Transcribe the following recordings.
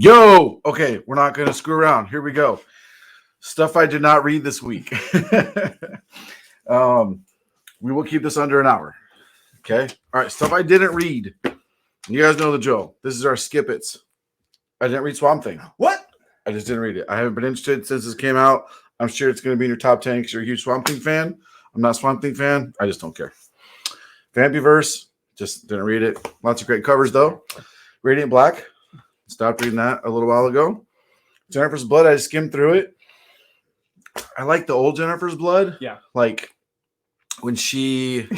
Yo, okay, we're not going to screw around. Here we go. Stuff I did not read this week. We will keep this under an hour. Okay. All right. Stuff I didn't read. You guys know the drill. This is our skip it's. I didn't read Swamp Thing. What? I just didn't read it. I haven't been interested since this came out. I'm sure it's going to be in your top 10 because you're a huge Swamp Thing fan. I'm not a Swamp Thing fan. I just don't care. Vampyverse, just didn't read it. Lots of great covers, though. Radiant Black, stopped reading that a little while ago. Jennifer's Blood, I skimmed through it. I like the old Jennifer's Blood. Yeah. Like when she...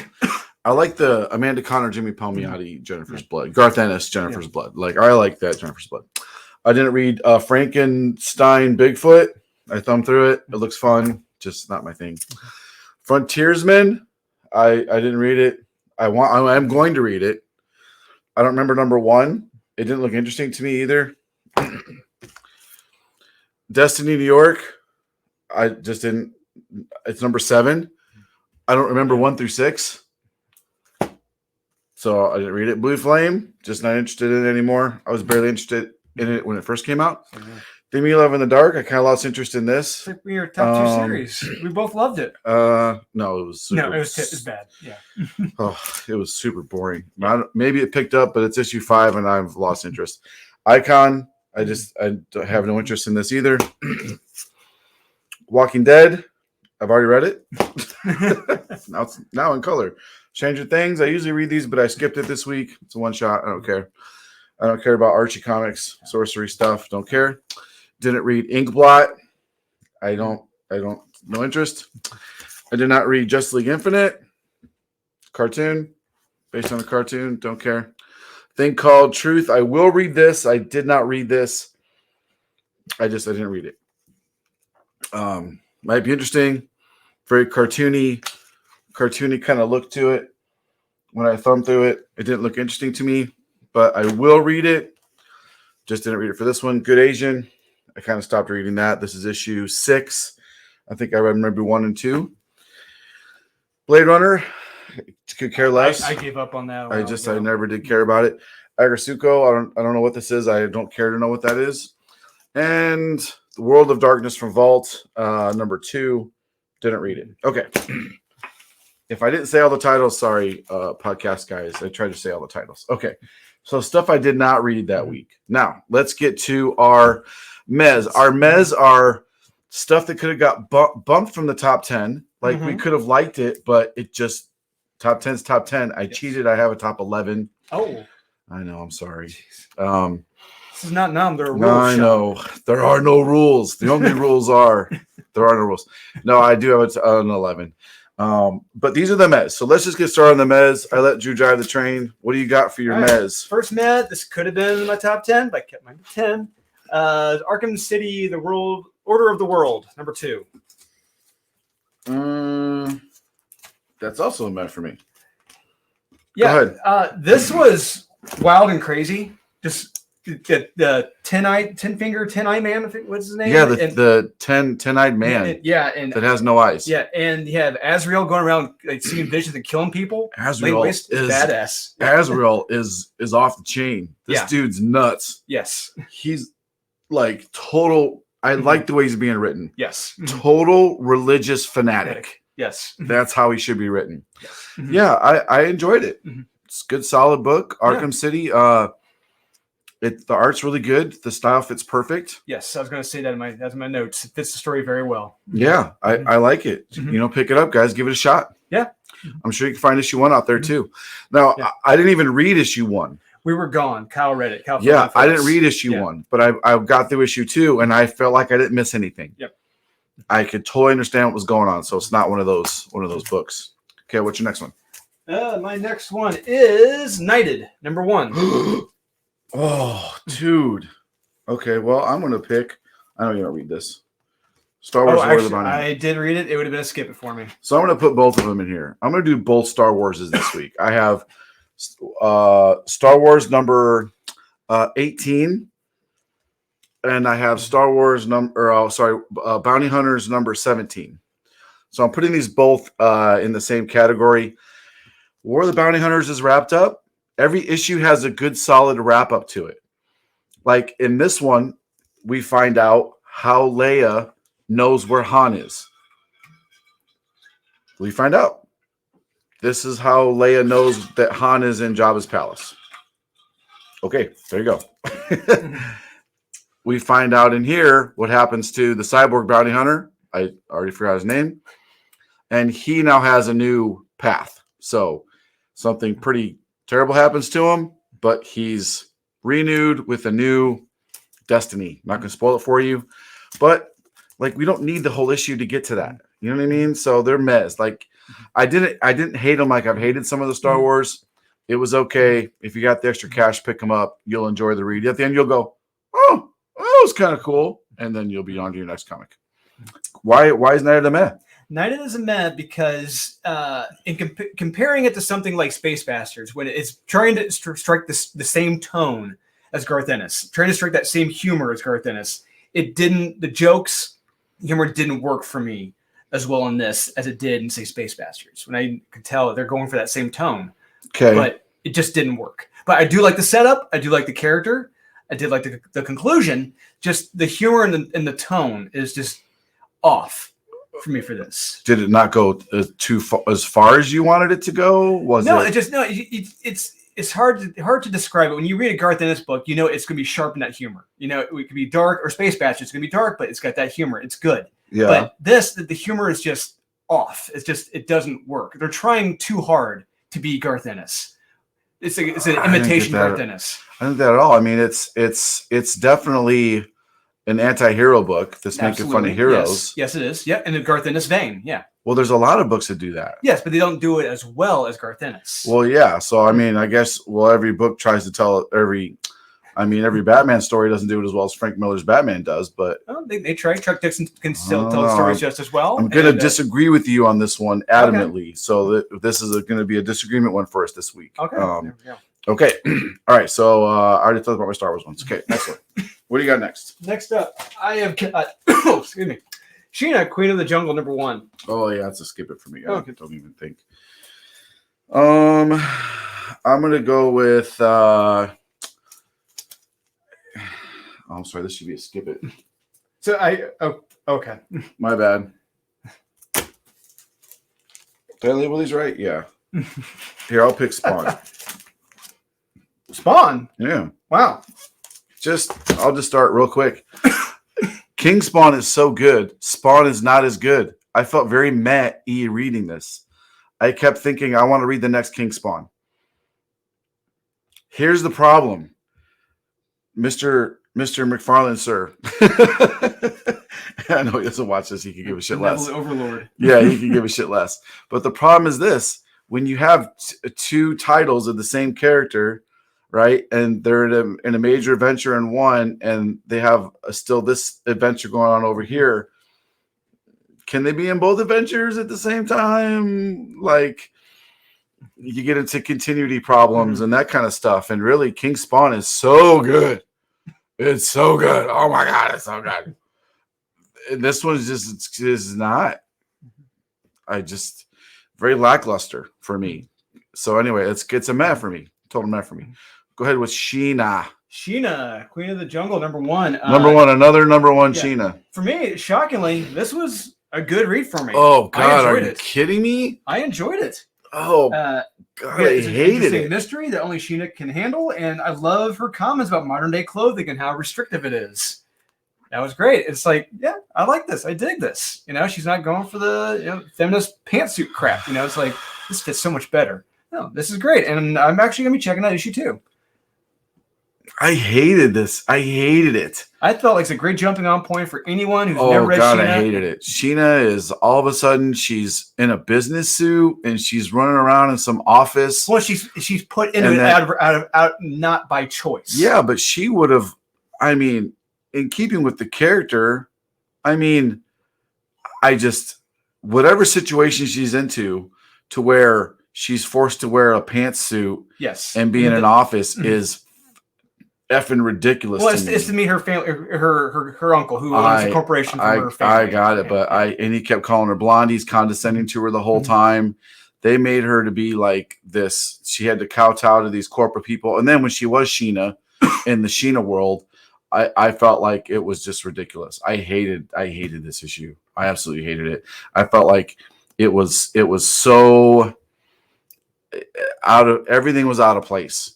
I like the Amanda Connor, Jimmy Palmiotti, Jennifer's Blood. Garth Ennis, Jennifer's Blood. Like, I like that Jennifer's Blood. I didn't read Frankenstein Bigfoot. I thumbed through it. It looks fun. Just not my thing. Frontiersman. I didn't read it. I'm going to read it. I don't remember number 1. It didn't look interesting to me either. Destiny New York. I just didn't. It's number 7. I don't remember 1 through 6. So I didn't read it. Blue Flame, just not interested in it anymore. I was barely interested in it when it first came out. Did Me Love in the Dark. I kind of lost interest in this. It's like your top 2 series. We both loved it. No, it was super, it was bad. Yeah. It was super boring. Maybe it picked up, but it's issue 5, and I've lost interest. Icon. I have no interest in this either. Walking Dead. I've already read it. now in color. Stranger Things. I usually read these, but I skipped it this week. It's a one shot. I don't care. I don't care about Archie comics, sorcery stuff. Don't care. Didn't read Inkblot. I don't. No interest. I did not read Justice League Infinite. Cartoon, based on a cartoon. Don't care. Thing called Truth. I will read this. I did not read this. I didn't read it. Might be interesting. Very cartoony kind of look to it. When I thumbed through it, it didn't look interesting to me, but I will read it. Just didn't read it for this one. Good Asian. I kind of stopped reading that. This is issue 6. I think I read maybe 1 and 2. Blade Runner. Could care less. I gave up on that. I never did care about it. Agasuko. I don't know what this is. I don't care to know what that is. And The World of Darkness from Vault, number 2. Didn't read it. Okay. If I didn't say all the titles, sorry, podcast guys. I tried to say all the titles. Okay. So stuff I did not read that week. Now, let's get to our mez. Our mez are stuff that could have got bumped from the top 10. Like, we could have liked it, but it just, top 10's top 10. I cheated. I have a top 11. Oh. I know. I'm sorry. This is not numb. There are rules. No, I know. There are no rules. The only rules are there are no rules. No, I do have an 11. But these are the mez. So let's just get started on the mez. I let Drew drive the train. What do you got for your mez? First mez. This could have been in my top 10, but I kept mine to 10. Arkham City, the World Order of the World, number 2. That's also a mez for me. Yeah. Go ahead. This was wild and crazy. Just the 10-eye man. I think what's his name? Yeah, the 10-eyed man. And that has no eyes. Yeah, and you have Azrael going around like seeing visions and killing people. Azrael is badass. Azrael is off the chain. This dude's nuts. Yes, he's like total. I like the way he's being written. Yes, total religious fanatic. Yes, that's how he should be written. Yes. Yeah, I enjoyed it. It's a good, solid book. Arkham City. The art's really good. The style fits perfect. Yes, I was going to say that in my notes. It fits the story very well. Yeah, I like it. Pick it up, guys. Give it a shot. Yeah. I'm sure you can find issue 1 out there, too. Now, I didn't even read issue 1. We were gone. Kyle read it. I didn't read issue 1, but I got through issue 2, and I felt like I didn't miss anything. Yep. I could totally understand what was going on, so it's not one of those books. Okay, what's your next one? My next one is Knighted, number 1. Oh, dude. Okay, well, I'm going to pick. I know you don't read this. Star Wars. I did read it. It would have been a skip it for me. So I'm going to put both of them in here. I'm going to do both Star Warses this week. I have Star Wars number 18, and I have Star Wars Bounty Hunters number 17. So I'm putting these both in the same category. War of the Bounty Hunters is wrapped up. Every issue has a good, solid wrap up to it. Like in this one, we find out how Leia knows where Han is. We find out. This is how Leia knows that Han is in Jabba's palace. Okay, there you go. We find out in here what happens to the cyborg bounty hunter. I already forgot his name. And he now has a new path. So something pretty terrible happens to him, but he's renewed with a new destiny. I'm not going to spoil it for you, but like we don't need the whole issue to get to that. You know what I mean? So they're mess. Like I didn't hate them like I've hated some of the Star Wars. It was okay. If you got the extra cash, pick them up. You'll enjoy the read. At the end, you'll go, oh, that was kind of cool. And then you'll be on to your next comic. Why is Night of the Meh? Night of the Meh because in comparing it to something like Space Bastards, when it's trying to strike the same tone as Garth Ennis, trying to strike that same humor as Garth Ennis, the jokes, humor didn't work for me as well in this as it did in, say, Space Bastards. When I could tell they're going for that same tone. Okay. But it just didn't work. But I do like the setup. I do like the character. I did like the conclusion. Just the humor and the tone is just off for me for this. Did it not go too far, as far as you wanted it to go? It's hard to describe it. When you read a Garth Ennis book, you know it's going to be sharp in that humor. You know, it could be dark, or Space Bastards, it's going to be dark, but it's got that humor. It's good. Yeah. But the humor is just off. It doesn't work. They're trying too hard to be Garth Ennis. It's an imitation Garth Ennis. I don't think that at all. I mean, it's definitely an anti-hero book that's making fun of heroes. Yes, it is. Yeah, in the Garth Ennis vein. Yeah. Well, there's a lot of books that do that. Yes, but they don't do it as well as Garth Ennis. Well, yeah. So I mean, I guess every book tries to tell every Batman story doesn't do it as well as Frank Miller's Batman does, but they try. Chuck Dixon can still tell the stories just as well. I'm going to disagree with you on this one adamantly. Okay. So this is going to be a disagreement one for us this week. Okay. There we go. Okay. All right. So I already talked about my Star Wars ones. Okay. Next one. What do you got next? Next up, I have excuse me, Sheena, Queen of the Jungle, #1. Oh yeah, that's a skip it for me. I don't even think. I'm going to go with. I'm sorry, this should be a skip it. So okay. My bad. Did I label these right? Yeah. Here, I'll pick Spawn. Spawn? Yeah. Wow. I'll just start real quick. King Spawn is so good. Spawn is not as good. I felt very meh-y reading this. I kept thinking, I want to read the next King Spawn. Here's the problem. Mr. McFarlane, sir. I know he doesn't watch this. He could give a shit less. Overlord. Yeah, he can give a shit less. But the problem is this. When you have two titles of the same character, right, and they're in a major adventure in one, and they have still this adventure going on over here, can they be in both adventures at the same time? Like, you get into continuity problems and that kind of stuff. And really, King Spawn is so good. It's so good. Oh my God, it's so good. And this one is not. Very lackluster for me. So anyway, it's a meh for me. Total meh for me. Go ahead with Sheena. Sheena, Queen of the Jungle, #1. Another number one, yeah. Sheena. For me, shockingly, this was a good read for me. Oh God, are you kidding me? I enjoyed it. Oh God, I hated it. Mystery that only Sheena can handle, and I love her comments about modern day clothing and how restrictive it is. That was great. It's like, yeah, I like this. I dig this. You know, she's not going for the feminist pantsuit crap. You know, it's like this fits so much better. No, this is great, and I'm actually gonna be checking out issue 2. I hated this. I hated it. I felt like it's a great jumping on point for anyone who's never read Sheena. I hated it. Sheena is all of a sudden she's in a business suit and she's running around in some office. Well, she's put into it out not by choice. Yeah, but she would have. I mean, in keeping with the character, I mean, whatever situation she's into, to where she's forced to wear a pantsuit, yes, and be in an office is effing ridiculous. Well, it's to meet her family, her uncle who owns a corporation for her family. I got it, but and he kept calling her blonde. He's condescending to her the whole time. They made her to be like this. She had to kowtow to these corporate people. And then when she was Sheena in the Sheena world, I felt like it was just ridiculous. I hated this issue. I absolutely hated it. I felt like it was so everything was out of place.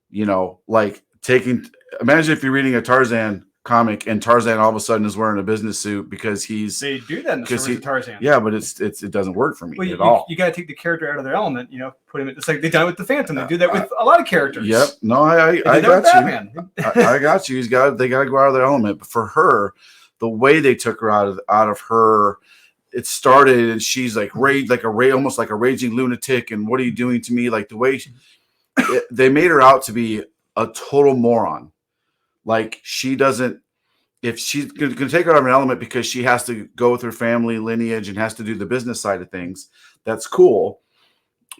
You know, like imagine if you're reading a Tarzan comic and Tarzan all of a sudden is wearing a business suit because they do that in the stories of Tarzan. Yeah, but it doesn't work for me at all. You got to take the character out of their element, you know, put him in. It's like they done it with the Phantom. They do that with a lot of characters. Yep. No, I got you. I got you. They got to go out of their element. But for her, the way they took her out of her, it started and she's like almost like a raging lunatic. And what are you doing to me? Like the way they made her out to be a total moron. Like she doesn't. If she's going to take her out of an element because she has to go with her family lineage and has to do the business side of things, that's cool.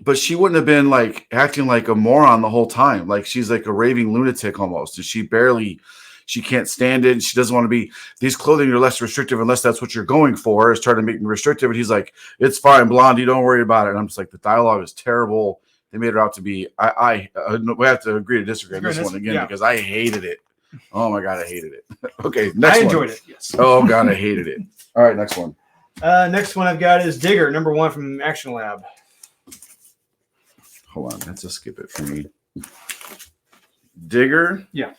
But she wouldn't have been like acting like a moron the whole time. Like she's like a raving lunatic almost. And she can't stand it. And she doesn't want to be, these clothing are less restrictive unless that's what you're going for, is trying to make me restrictive. And he's like, it's fine, Blondie, don't worry about it. And I'm just like, the dialogue is terrible. They made her out to be, we have to agree to disagree on this one again because I hated it. Oh my God, I hated it. Okay, next one. I enjoyed it, yes. Oh God, I hated it. All right, next one. Next one I've got is Digger, #1 from Action Lab. Hold on, that's a skip it for me. Digger? Yeah.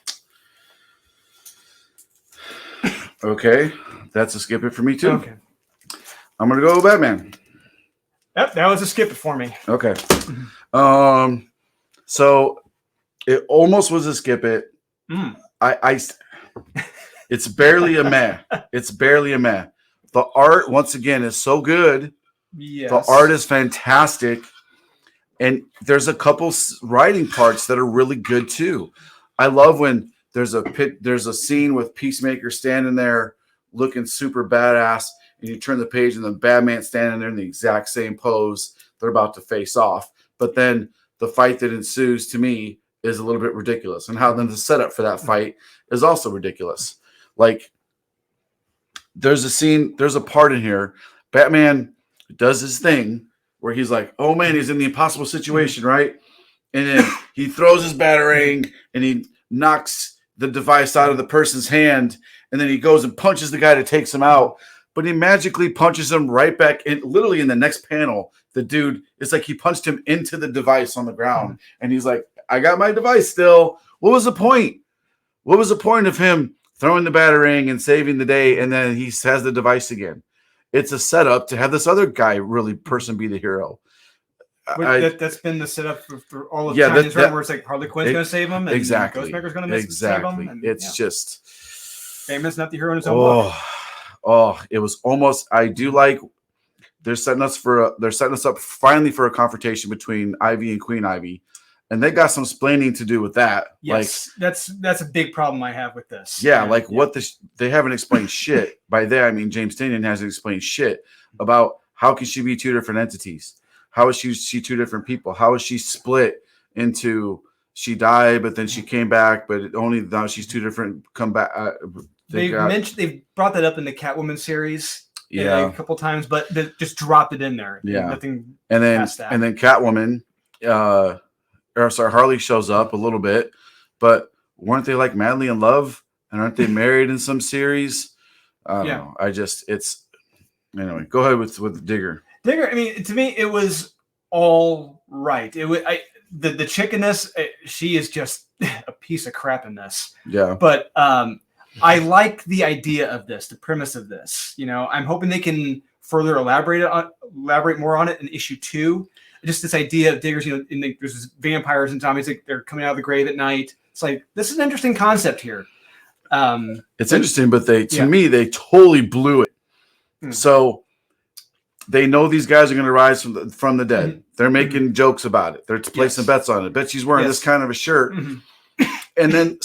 Okay, that's a skip it for me too. Okay. I'm going to go Batman. Yep, that was a skip it for me. Okay. So it almost was a skip it. It's barely a meh. It's barely a meh. The art, once again, is so good. Yes. The art is fantastic. And there's a couple writing parts that are really good too. I love when there's a scene with Peacemaker standing there looking super badass, and you turn the page and the Batman's standing there in the exact same pose. They're about to face off. But then the fight that ensues to me is a little bit ridiculous, and how then the setup for that fight is also ridiculous. Like there's a part in here, Batman does his thing where he's like, oh man, he's in the impossible situation, right? And then he throws his batarang and he knocks the device out of the person's hand, and then he goes and punches the guy that takes him out, but he magically punches him right back in. Literally in the next panel, the dude, it's like he punched him into the device on the ground, and he's like, I got my device still. What was the point? What was the point of him throwing the batarang and saving the day, and then he has the device again? It's a setup to have this other guy person be the hero. That's been the setup for all of Chinese, right? Where it's like Harley Quinn's going to save him, and Ghostmaker's going to save him. And, it's just Batman's not the hero in his own book. Oh, it was almost. I do like they're setting us up finally for a confrontation between Ivy and Queen Ivy. And they got some explaining to do with that. Yes, like, that's a big problem I have with this. Yeah, they haven't explained shit. By that I mean James Tynion hasn't explained shit about how can she be two different entities? How is she two different people? How is she split into? She died, but then she came back, but only now she's two different. Come back. They've brought that up in the Catwoman series. A couple times, but they just dropped it in there. Yeah, nothing. And then Catwoman. Harley shows up a little bit, but weren't they like madly in love? And aren't they married in some series? I don't know. Anyway, go ahead with Digger. Digger, I mean, to me, it was all right. It was the chick in this, she is just a piece of crap in this. Yeah. But I like the idea of this, the premise of this. You know, I'm hoping they can further elaborate more on it in issue 2. Just this idea of Diggers, you know, there's vampires and zombies, like they're coming out of the grave at night. It's like, this is an interesting concept here. It's interesting, but to me, they totally blew it. So they know these guys are going to rise from the dead. They're making jokes about it. They're placing bets on it. Bet she's wearing this kind of a shirt. And then,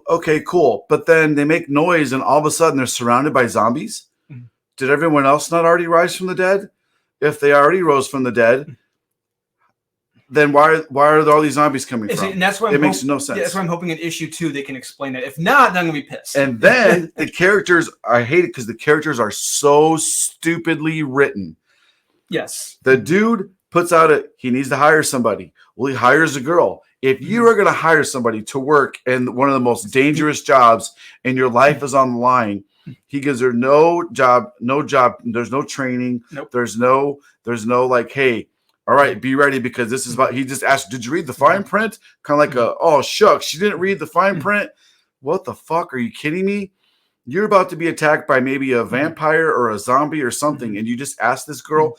okay, cool. But then they make noise, and all of a sudden they're surrounded by zombies. Did everyone else not already rise from the dead? If they already rose from the dead, then why are all these zombies coming from? And that's why it makes no sense. Yeah, that's why I'm hoping in issue 2 they can explain that. If not, then I'm gonna be pissed. And then the characters, I hate it because the characters are so stupidly written. Yes. The dude puts out he needs to hire somebody. Well, he hires a girl. if you are going to hire somebody to work in one of the most dangerous jobs and your life is on the line, he gives her no job. There's no training. Nope. There's no like, hey, all right, be ready because this is about, he just asked, did you read the fine print? Kind of like oh, shucks, she didn't read the fine print. What the fuck? Are you kidding me? You're about to be attacked by maybe a vampire or a zombie or something. And you just ask this girl,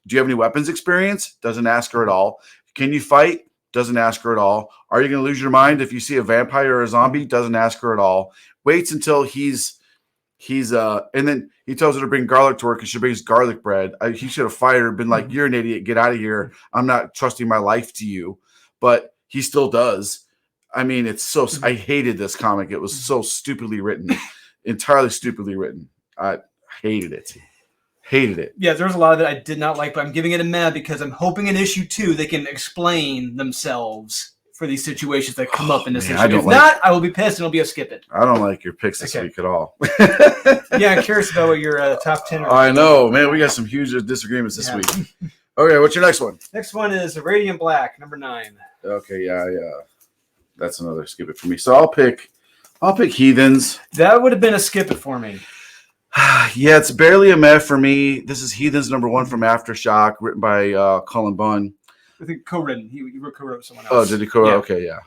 do you have any weapons experience? Doesn't ask her at all. Can you fight? Doesn't ask her at all. Are you going to lose your mind if you see a vampire or a zombie? Doesn't ask her at all. Waits until he's and then he tells her to bring garlic to work and she brings garlic bread. He should have fired her, been like, you're an idiot. Get out of here. I'm not trusting my life to you. But he still does. I mean, it's so, I hated this comic. It was so stupidly written, entirely stupidly written. I hated it. Hated it. Yeah, there's a lot of it I did not like, but I'm giving it a meh because I'm hoping in issue 2 they can explain themselves for these situations that come up in this issue. If not, I will be pissed and it'll be a skip it. I don't like your picks this week at all. Yeah, I'm curious about what your top 10 are. I know, man. We got some huge disagreements this week. Okay, what's your next one? Next one is Radiant Black, number 9. Okay, yeah. That's another skip it for me. So I'll pick Heathens. That would have been a skip it for me. Yeah, it's barely a meh for me. This is Heathens number 1 from Aftershock, written by Cullen Bunn. I think co-written. He co-wrote with someone else. Oh, did he co-write? Okay, yeah.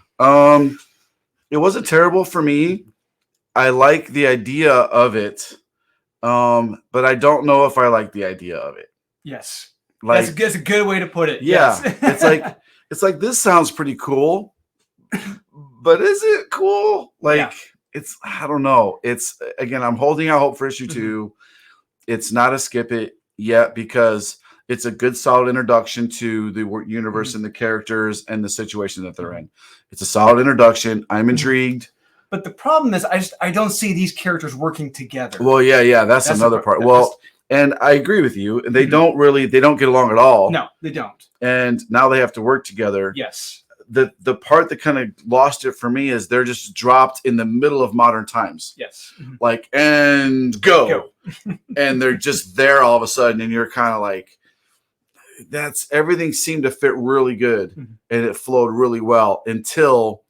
It wasn't terrible for me. I like the idea of it, but I don't know if I like the idea of it. Yes, like that's a good way to put it. Yeah, yes. it's like this sounds pretty cool, but is it cool? Like it's, I don't know. It's, again, I'm holding out hope for issue 2. It's not a skip it yet because it's a good, solid introduction to the universe and the characters and the situation that they're in. It's a solid introduction. I'm intrigued. But the problem is, I don't see these characters working together. Well, yeah, that's another part. Well, and I agree with you. They don't get along at all. No, they don't. And now they have to work together. Yes. The part that kind of lost it for me is they're just dropped in the middle of modern times. Yes. Like, and go. And they're just there all of a sudden, and you're kind of like, everything seemed to fit really good, and it flowed really well until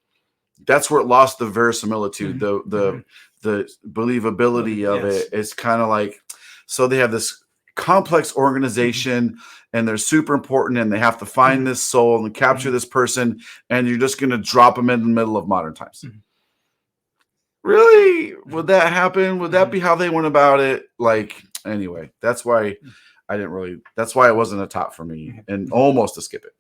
that's where it lost the verisimilitude, the believability of it. It's kind of like, so they have this complex organization and they're super important and they have to find this soul and capture this person, and you're just going to drop them in the middle of modern times. Really? Would that happen? Would that be how they went about it? Like, anyway, that's why that's why it wasn't a top for me and almost a skip it.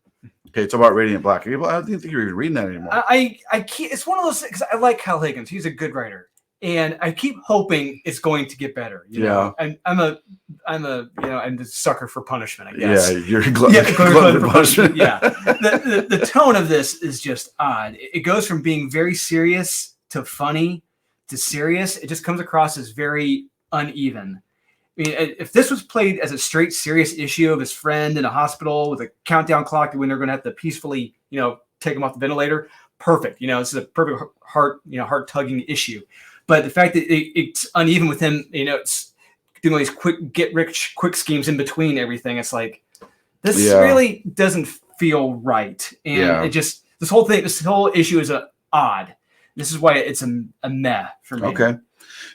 Okay, it's about Radiant Black. I don't think you're even reading that anymore. I can't, it's one of those things. I like Kyle Higgins. He's a good writer. And I keep hoping it's going to get better. You know? I'm the sucker for punishment, I guess. Yeah, you're glutton for punishment. Yeah. The tone of this is just odd. It goes from being very serious to funny to serious. It just comes across as very uneven. I mean, if this was played as a straight serious issue of his friend in a hospital with a countdown clock when they're going to have to peacefully, take him off the ventilator, perfect. This is a perfect heart-tugging issue. But the fact that it's uneven with him, it's doing all these quick schemes in between everything. It's like, this really doesn't feel right. And this whole issue is odd. This is why it's a meh for me. Okay.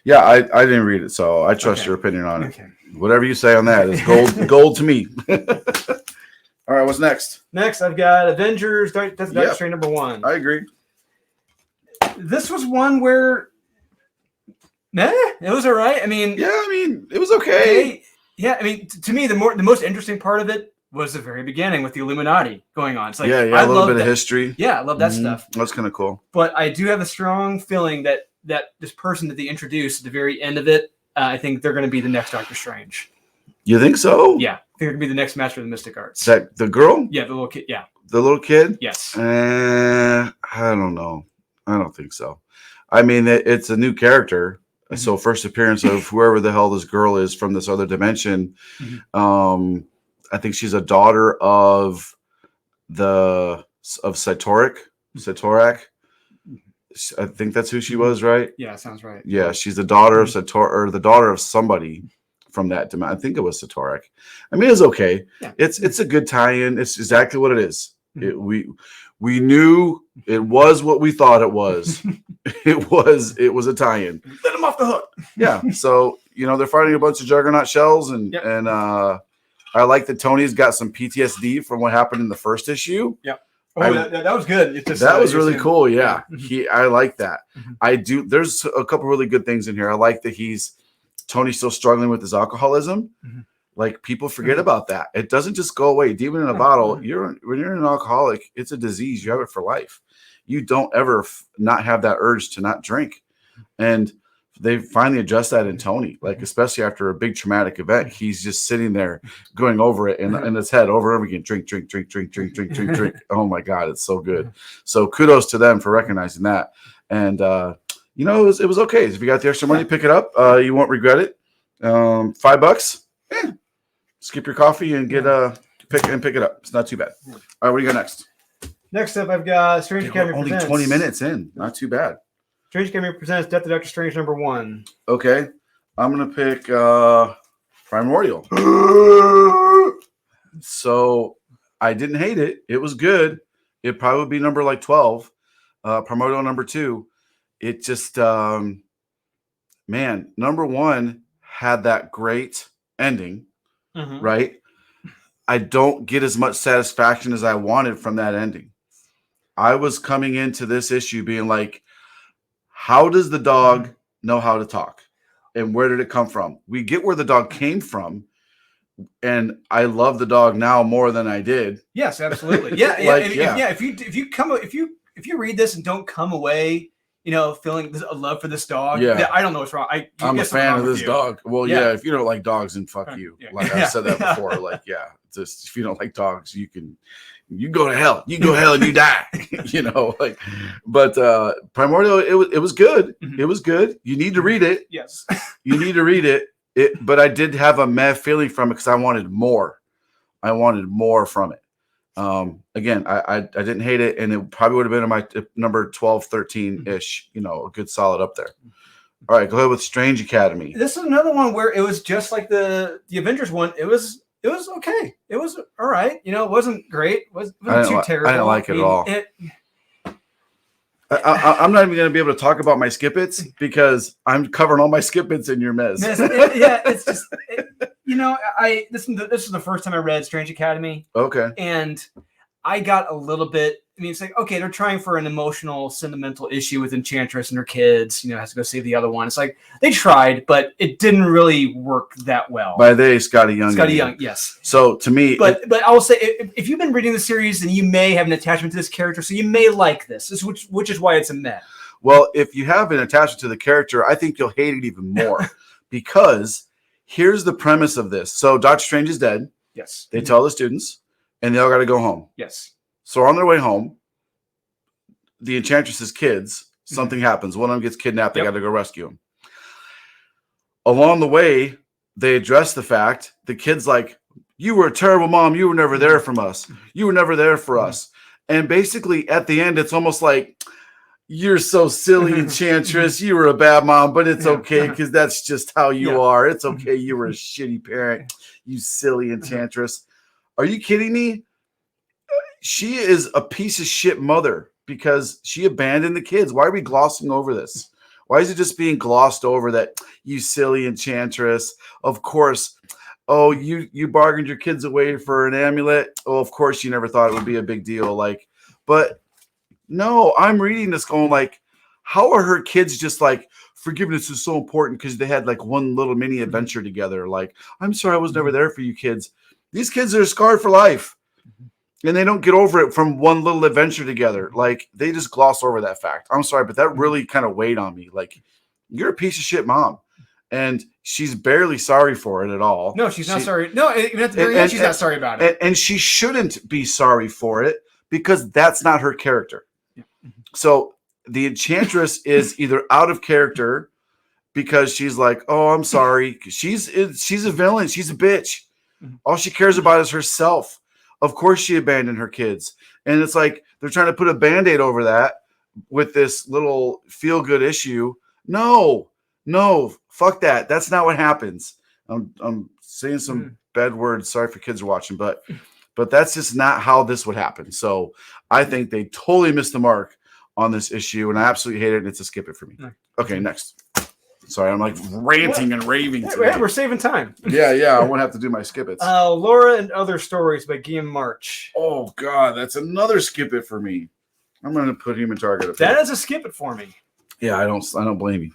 Yeah, I didn't read it, so I trust your opinion on it. Okay. Whatever you say on that is gold to me. All right, what's next? Next, I've got Avengers Stranger number 1. I agree. This was one where it was all right. I mean, it was okay. Yeah, I mean, to me, the most interesting part of it was the very beginning with the Illuminati going on. It's like, a little bit of history. Yeah, I love that stuff. That's kind of cool. But I do have a strong feeling that this person that they introduced at the very end of it, I think they're going to be the next Doctor Strange. You think so? Yeah, I think they're going to be the next Master of the Mystic Arts. Is that the girl? Yeah, the little kid. Yeah, the little kid. Yes. I don't know. I don't think so. I mean, it's a new character. So first appearance of whoever the hell this girl is from this other dimension. I think she's a daughter of Satorak. I think that's who she was, right? Yeah, sounds right. Yeah, she's the daughter of Satorak, or the daughter of somebody from that dimension. I think it was Satorak. I mean, it's okay. Yeah. It's a good tie-in. It's exactly what it is. We We knew it was what we thought it was. It was a tie-in. Let him off the hook. Yeah. So, they're fighting a bunch of Juggernaut shells, and I like that Tony's got some PTSD from what happened in the first issue. Yep. Oh, that was good. It just, that was really cool. Yeah. Mm-hmm. I like that. Mm-hmm. I do. There's a couple really good things in here. I like that Tony's still struggling with his alcoholism. Mm-hmm. Like, people forget about that. It doesn't just go away. Demon in a bottle. When you're an alcoholic, it's a disease. You have it for life. You don't ever not have that urge to not drink. And they finally adjust that in Tony, like, especially after a big traumatic event. He's just sitting there going over it in his head over and over again. Drink, drink, drink, drink, drink, drink, drink, drink. Oh my God, it's so good. So kudos to them for recognizing that. And it was okay. If you got the extra money, pick it up. You won't regret it. $5. Skip your coffee and pick it up. It's not too bad. All right, what do you got next? Next up, I've got Strange Academy only Presents. 20 minutes in. Not too bad. Strange Academy Presents Death of Doctor Strange #1. Okay. I'm going to pick Primordial. So I didn't hate it. It was good. It probably would be number like 12. Primordial #2. It just, number 1 had that great ending, right? I don't get as much satisfaction as I wanted from that ending. I was coming into this issue being like, how does the dog know how to talk? And where did it come from? We get where the dog came from. And I love the dog now more than I did. Yes, absolutely. Yeah. If you read this and don't come away, feeling a love for this dog. Yeah. I don't know what's wrong. I'm a fan of this dog. Well, yeah. If you don't like dogs, then fuck you. Yeah. Like I've said that before. Like, just if you don't like dogs, you go to hell. You go to hell and you die. But Primordial, it was good. Mm-hmm. It was good. You need to read it. Yes. You need to read it. But I did have a meh feeling from it because I wanted more. I wanted more from it. Again, I didn't hate it, and it probably would have been in my number 12, 13-ish, a good solid up there. All right, go ahead with Strange Academy. This is another one where it was just like the Avengers one. It was okay. It was all right. It wasn't great. It wasn't too terrible. I didn't like it at all. I'm not even going to be able to talk about my skip-its because I'm covering all my skip-its in your mess. It's just, this is the first time I read Strange Academy. Okay. And I got a little bit, it's like, okay, they're trying for an emotional, sentimental issue with Enchantress and her kids, has to go save the other one. It's like, they tried, but it didn't really work that well. By they, Scotty Young. Scotty Young, yes. So, to me... But I will say, if you've been reading the series, then you may have an attachment to this character, so you may like this, which is why it's a meh. Well, if you have an attachment to the character, I think you'll hate it even more. Because here's the premise of this. So, Doctor Strange is dead. Yes. They tell the students, and they all got to go home. Yes. So on their way home, the Enchantress's kids, something happens. One of them gets kidnapped. They got to go rescue him. Along the way, they address the fact the kid's like, you were a terrible mom. You were never there for us. You were never there for us. And basically, at the end, it's almost like, you're so silly, Enchantress. You were a bad mom, but it's okay because that's just how you are. It's okay. You were a shitty parent. You silly Enchantress. Are you kidding me? She is a piece of shit mother because she abandoned the kids. Why are we glossing over this? Why is it just being glossed over that you silly Enchantress? Of course. Oh, you bargained your kids away for an amulet. Oh, of course you never thought it would be a big deal. But no, I'm reading this going like, how are her kids just like, forgiveness is so important because they had like one little mini adventure together. Like, I'm sorry I was never there for you kids. These kids are scarred for life. And they don't get over it from one little adventure together. Like, they just gloss over that fact. I'm sorry, but that really kind of weighed on me. Like, you're a piece of shit mom. And she's barely sorry for it at all. No, she's not sorry. No, even at the very end, she's not sorry about it. And she shouldn't be sorry for it because that's not her character. So the Enchantress is either out of character because she's like, oh, I'm sorry. She's a villain. She's a bitch. All she cares about is herself. Of course she abandoned her kids. And it's like they're trying to put a Band-Aid over that with this little feel-good issue. No, fuck that. That's not what happens. I'm saying some bad words. Sorry for kids watching, but but that's just not how this would happen. So I think they totally missed the mark on this issue, and I absolutely hate it. And it's a skip it for me. Okay, next. Sorry, I'm like ranting and raving today. We're saving time. Yeah, I won't have to do my skip it's. Laura and Other Stories by Guillaume March. Oh God, that's another skip it for me. I'm gonna put Human Target up. That is a skip it for me. Yeah, I don't blame you.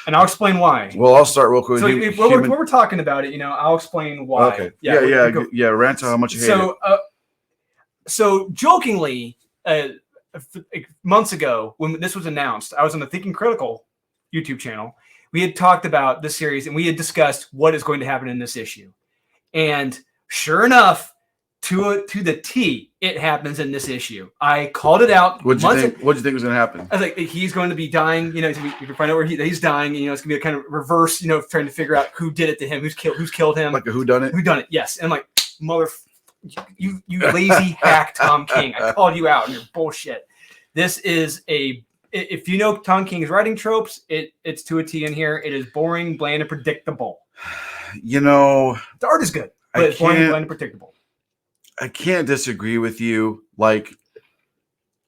And I'll explain why. Well, I'll start real quick. So when we're talking about it, I'll explain why. Okay. Yeah. Rant on how much you hate it. So jokingly, months ago when this was announced, I was on the Thinking Critical YouTube channel. We had talked about this series and we had discussed what is going to happen in this issue. And sure enough, to the T, it happens in this issue. I called it out. What'd you think was going to happen? I was like, he's going to be dying. You can find out where he's dying. It's going to be a kind of reverse, trying to figure out who did it to him, who's killed him. Like a whodunit? Whodunit, yes. And I'm like, you lazy hack Tom King. I called you out and you're bullshit. This is if you know Tom King's writing tropes, it's to a T in here. It is boring, bland, and predictable. The art is good, but it's boring, bland, and predictable. I can't disagree with you. Like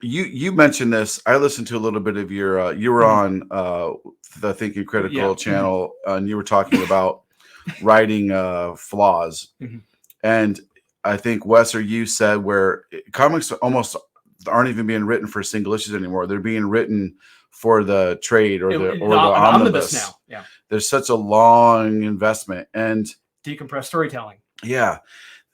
you mentioned this. I listened to a little bit of your you were on the Thinking Critical channel and you were talking about writing flaws. And I think Wes or you said where comics almost aren't even being written for single issues anymore. They're being written for the trade or the omnibus now. Yeah. There's such a long investment and decompressed storytelling. Yeah.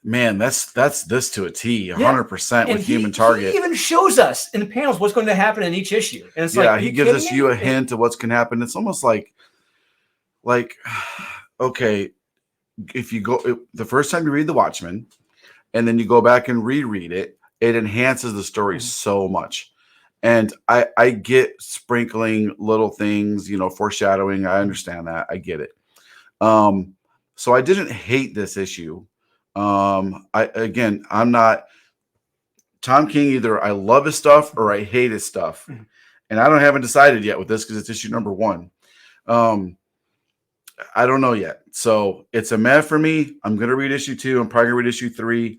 Man, that's this to a T, 100% with Human Target. He even shows us in the panels what's going to happen in each issue. And it's he gives you a hint of what's going to happen. It's almost like, okay, if you go the first time you read The Watchmen and then you go back and reread it, it enhances the story so much. And I get sprinkling little things, foreshadowing. I understand that. I get it. So I didn't hate this issue. I'm not Tom King. Either I love his stuff or I hate his stuff. And I haven't decided yet with this because it's issue number 1. I don't know yet. So it's a meh for me. I'm going to read issue 2. I'm probably going to read issue 3.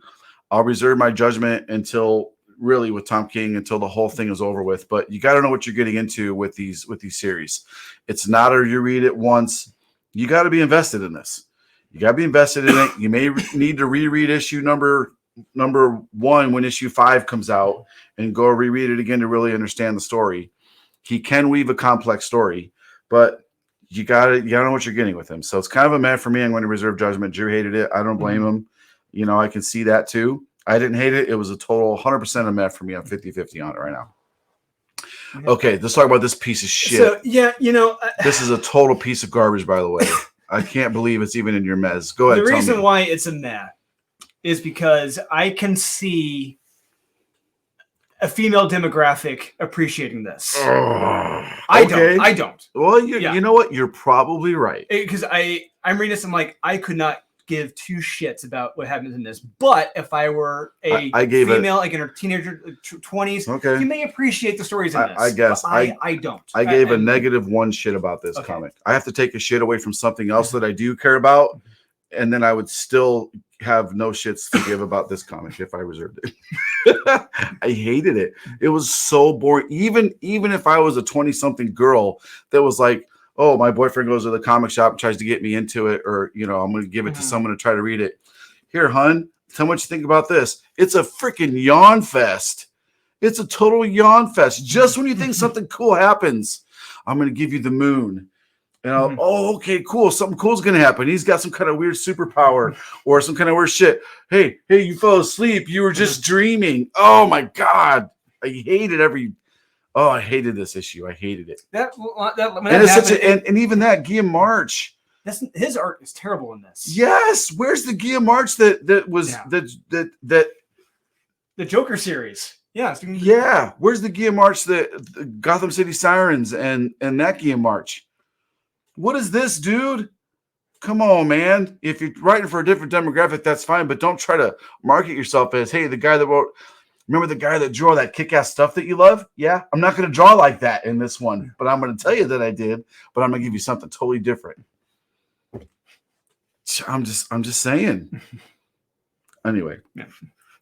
I'll reserve my judgment until really with Tom King until the whole thing is over with. But you got to know what you're getting into with these series. It's not a you read it once. You got to be invested in this. You got to be invested in it. You may need to reread issue number 1 when issue 5 comes out and go reread it again to really understand the story. He can weave a complex story, but you gotta know what you're getting with him. So it's kind of a meh for me. I'm going to reserve judgment. Drew hated it. I don't blame him. I can see that too. I didn't hate it. It was a total 100% a meh for me. I'm 50-50 on it right now. Okay, let's talk about this piece of shit. So, this is a total piece of garbage, by the way. I can't believe it's even in your mez. Go ahead. The reason why it's a meh is because I can see a female demographic appreciating this. I don't. Well, you know what? You're probably right. Because I'm reading this, I'm like, I could not give 2 shits about what happens in this. But if I were a female, like in her teenager 20s, you may appreciate the stories in this. I guess. I don't. I gave a -1 shit about this comic. I have to take a shit away from something else that I do care about, and then I would still have no shits to give about this comic if I reserved it. I hated it. It was so boring. Even if I was a 20-something girl that was like, oh, my boyfriend goes to the comic shop and tries to get me into it, or, I'm going to give it to someone to try to read it. Here, hun, tell me what you think about this. It's a freaking yawn fest. It's a total yawn fest. Just when you think something cool happens, I'm going to give you the moon. And okay, cool. Something cool's going to happen. He's got some kind of weird superpower or some kind of weird shit. Hey, you fell asleep. You were just dreaming. Oh, my God. I hated I hated this issue. I hated it. And even that Guillaume March. His art is terrible in this. Yes. Where's the Guillaume March that was that the Joker series? Yeah. Yeah. Where's the Guillaume March the Gotham City Sirens and that Guillaume March? What is this, dude? Come on, man. If you're writing for a different demographic, that's fine, but don't try to market yourself as, hey, the guy that wrote. Remember the guy that drew all that kick-ass stuff that you love? Yeah, I'm not going to draw like that in this one, but I'm going to tell you that I did, but I'm going to give you something totally different. I'm just saying. Anyway. Yeah.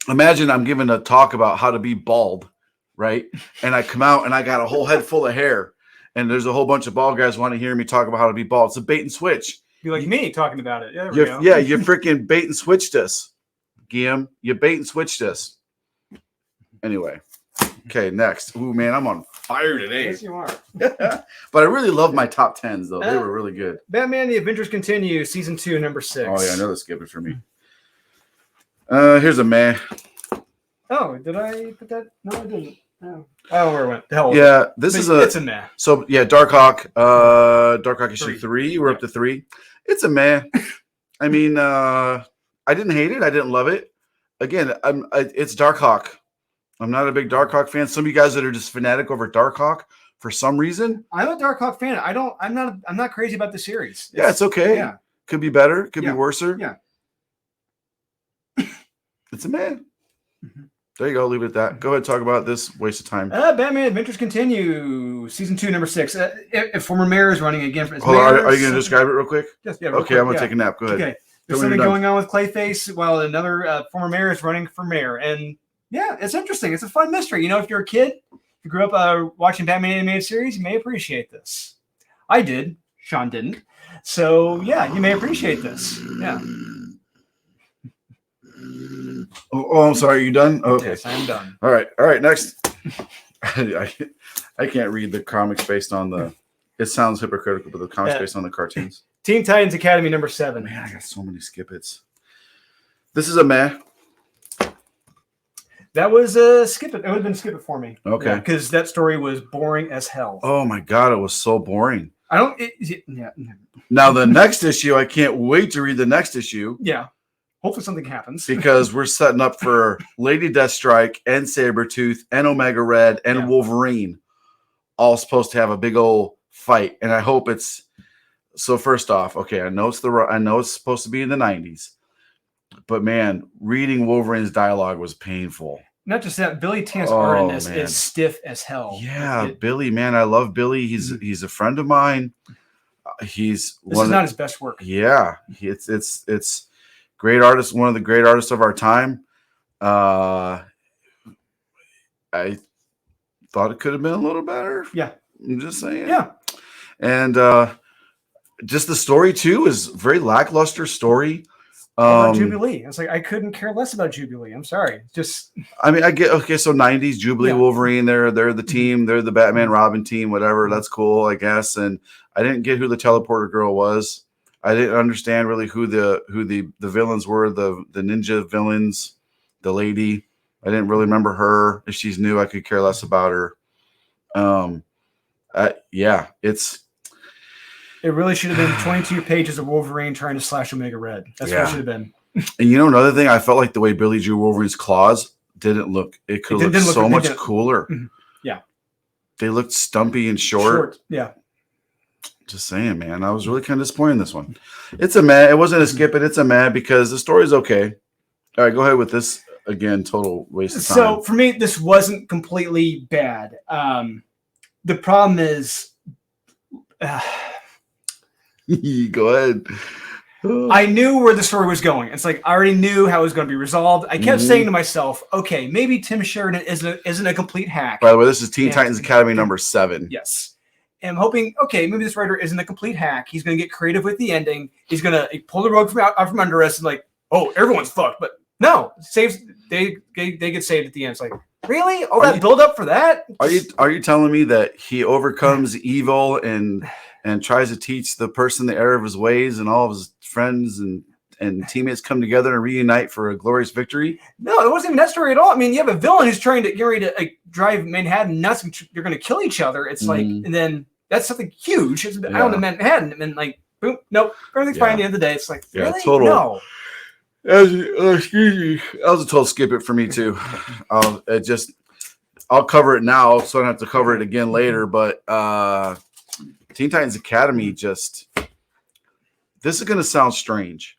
imagine I'm giving a talk about how to be bald, right? And I come out and I got a whole head full of hair, and there's a whole bunch of bald guys want to hear me talk about how to be bald. It's a bait and switch. Be like me talking about it. Yeah, there we go. Yeah, you freaking bait and switched us, Guillaume. You bait and switched us. Anyway, okay, next. Ooh, man, I'm on fire today. Yes, you are. But I really love my top 10s, though. They were really good. Batman: The Avengers Continue, Season 2, Number 6. Oh, yeah, another skip it for me. Here's a meh. Oh, did I put that? No, I didn't. Oh, where it went? The hell. Yeah, this is it's a meh. So, yeah, Darkhawk. Darkhawk issue 3. 3. We're up to 3. It's a meh. I mean, I didn't hate it. I didn't love it. Again, it's Darkhawk. I'm not a big Darkhawk fan. Some of you guys that are just fanatic over Darkhawk for some reason. I'm a Darkhawk fan. I'm not crazy about the series. It's okay. Yeah. Could be better. Could be worser. Yeah. It's a man. There you go. Leave it at that. Go ahead and talk about this waste of time. Batman Adventures Continue, Season 2, Number 6. If former mayor is running again for his Hold on. mayor, Are you going to describe it real quick? Yes, yeah, Okay, I'm going to take a nap. Go ahead. Okay. There's something going on with Clayface while another former mayor is running for mayor. And yeah, it's interesting. It's a fun mystery. You know, if you're a kid, if you grew up watching Batman animated series, you may appreciate this. I did. Sean didn't. So yeah, you may appreciate this. Yeah. Oh, I'm sorry. Are you done? Okay. Yes, I'm done. All right. Next. I can't read the comics based on the. It sounds hypocritical, but the comics based on the cartoons. Teen Titans Academy Number 7. Man, I got so many skip-its. This is a meh. That was a skip it. It would have been skip it for me. Okay. Because that story was boring as hell. Oh my god, it was so boring. Yeah. Now the next issue, I can't wait to read the next issue. Yeah. Hopefully something happens. Because we're setting up for Lady Deathstrike and Sabretooth and Omega Red and Wolverine all supposed to have a big old fight. And I hope it's so. First off, okay, I know it's supposed to be in the 90s. But man, reading Wolverine's dialogue was painful. Not just that, Billy Tan's art in this is stiff as hell. Yeah, Billy, man, I love Billy. He's a friend of mine. This is not his best work. Yeah, it's great artist, one of the great artists of our time. I thought it could have been a little better. Yeah, I'm just saying. Yeah, and just the story too is very lackluster story. Jubilee. It's like I couldn't care less about Jubilee. I'm sorry. I mean, I get so 90s Jubilee, Wolverine. They're the team. They're the Batman Robin team. Whatever. That's cool, I guess. And I didn't get who the teleporter girl was. I didn't understand really who the villains were. The ninja villains. The lady. I didn't really remember her. If she's new, I could care less about her. It really should have been 22 pages of Wolverine trying to slash Omega Red. That's what it should have been. And you know, another thing, I felt like the way Billy drew Wolverine's claws didn't look. It could look so much cooler. Yeah, they looked stumpy and short. Yeah. Just saying, man. I was really kind of disappointed in this one. It's a meh. It wasn't a skip it. It's a meh because the story's okay. All right, go ahead with this again. Total waste of time. So for me, this wasn't completely bad. The problem is. Go ahead. I knew where the story was going. It's like I already knew how it was going to be resolved. I kept saying to myself, "Okay, maybe Tim Sheridan isn't a complete hack." By the way, this is Teen Titans Academy number 7. Yes, and I'm hoping, okay, maybe this writer isn't a complete hack. He's going to get creative with the ending. He's going to pull the rug out from under us and like, oh, everyone's fucked. But no, they get saved at the end. It's like, really? All that build up for that? Are you telling me that he overcomes evil and tries to teach the person the error of his ways, and all of his friends and teammates come together and reunite for a glorious victory? No, it wasn't even that story at all. I mean, you have a villain who's trying to get ready to drive Manhattan nuts. They're going to kill each other. It's like, and then that's something huge. It's the island of Manhattan, and then like, boom, nope, everything's fine. At the end of the day, it's like, really? Total. No. Excuse me. That was a total skip it for me too. I'll cover it now, so I don't have to cover it again later. But Teen Titans Academy this is going to sound strange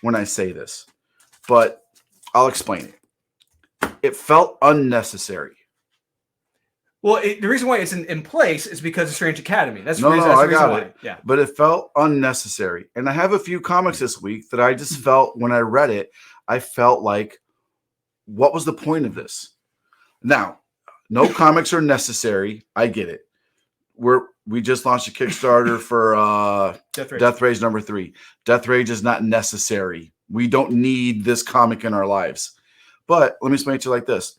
when I say this, but I'll explain it. It felt unnecessary. Well, the reason why it's in place is because of Strange Academy. That's the reason. I that's got why. it. Yeah. But it felt unnecessary. And I have a few comics this week that I just felt when I read it, I felt like, what was the point of this? Now, no comics are necessary. I get it. We just launched a Kickstarter for Death Rage number 3. Death Rage is not necessary. We don't need this comic in our lives. But let me explain it to you like this.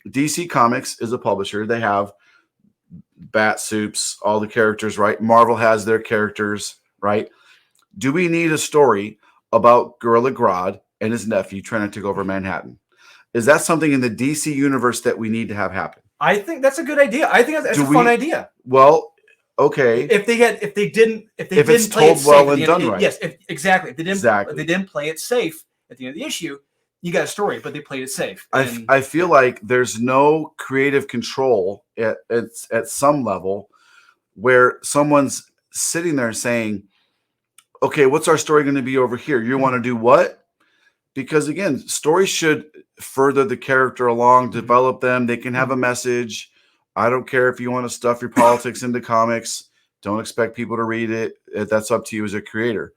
DC Comics is a publisher. They have bat soups, all the characters, right? Marvel has their characters, right? Do we need a story about Gorilla Grodd and his nephew trying to take over Manhattan? Is that something in the DC universe that we need to have happen? I think that's a good idea. I think that's a fun idea. Well, okay. If they didn't it's play told it well safe and done right. Yes, exactly. If they didn't play it safe at the end of the issue, you got a story, but they played it safe. I feel like there's no creative control at some level where someone's sitting there saying, okay, what's our story going to be over here? You want to do what? Because again, stories should further the character along, develop them. They can have a message. I don't care if you want to stuff your politics into comics. Don't expect people to read it. That's up to you as a creator.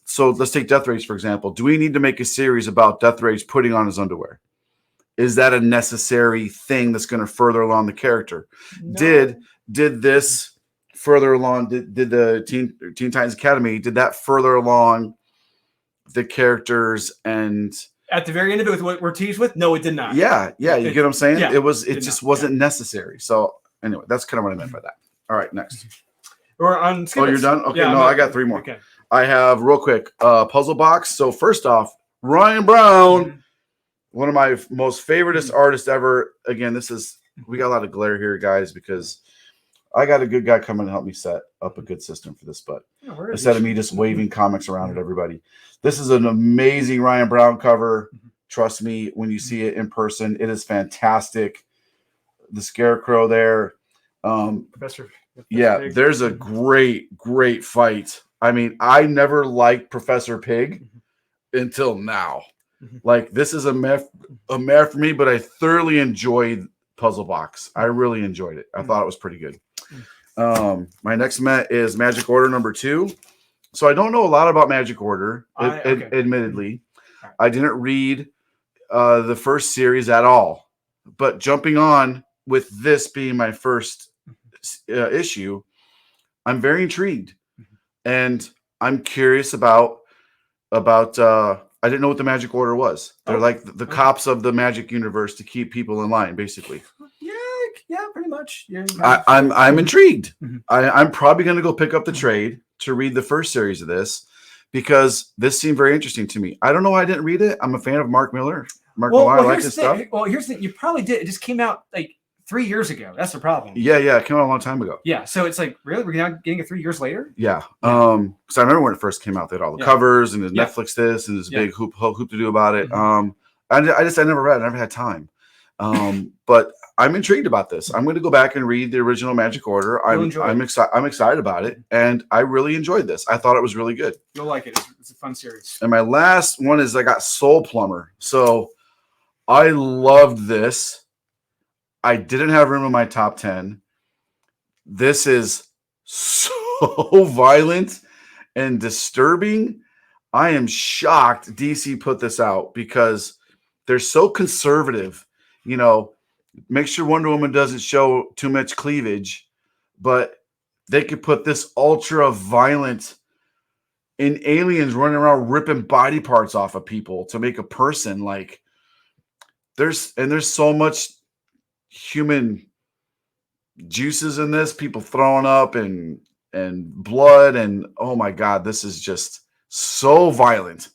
So let's take Death Rage, for example. Do we need to make a series about Death Rage putting on his underwear? Is that a necessary thing that's going to further along the character? No. Did this further along? Did the Teen Titans Academy, did that further along the characters? And at the very end of it, with what we're teased with, no, it did not. Yeah. You get what I'm saying? Yeah, it just wasn't necessary. So anyway, that's kind of what I meant by that. All right, next. We're on. Oh, you're done? Okay, yeah, I got 3 more. Okay. I have real quick puzzle box. So first off, Ryan Brown, one of my most favoriteest artists ever. Again, we got a lot of glare here, guys, because I got a good guy coming to help me set up a good system for this. But instead of me just waving comics around at everybody, this is an amazing Ryan Brown cover. Trust me, when you see it in person, it is fantastic. The Scarecrow there. Professor Pig. There's a great fight. I mean, I never liked Professor Pig until now. Like, this is a meh for me, but I thoroughly enjoyed Puzzle Box. I really enjoyed it. I thought it was pretty good. My next meh is Magic Order number 2. So I don't know a lot about Magic Order, admittedly. I didn't read the first series at all. But jumping on with this being my first issue, I'm very intrigued. And I'm curious about I didn't know what the Magic Order was. They're like the cops of the Magic universe to keep people in line, basically. Yeah, pretty much. Yeah, I'm intrigued. I'm probably going to go pick up the trade to read the first series of this because this seemed very interesting to me. I don't know why I didn't read it. I'm a fan of Mark Millar. I like his stuff. Well, here's the thing. You probably did. It just came out like 3 years ago. That's the problem. Yeah, it came out a long time ago. Yeah, so it's like, really? We're now getting it 3 years later? Yeah. Because I remember when it first came out, they had all the covers and the Netflix this and this big hoop to do about it. I never read it. I never had time. But I'm intrigued about this. I'm going to go back and read the original Magic Order. I'm excited about it, and I really enjoyed this. I thought it was really good. You'll like it. It's a fun series. And my last one is I got Soul Plumber. So I loved this. I didn't have room in my top 10. This is so violent and disturbing. I am shocked DC put this out because they're so conservative. You know, make sure Wonder Woman doesn't show too much cleavage, but they could put this ultra violent in aliens running around ripping body parts off of people to make a person. Like, there's so much human juices in this, people throwing up and blood, and oh my god, this is just so violent.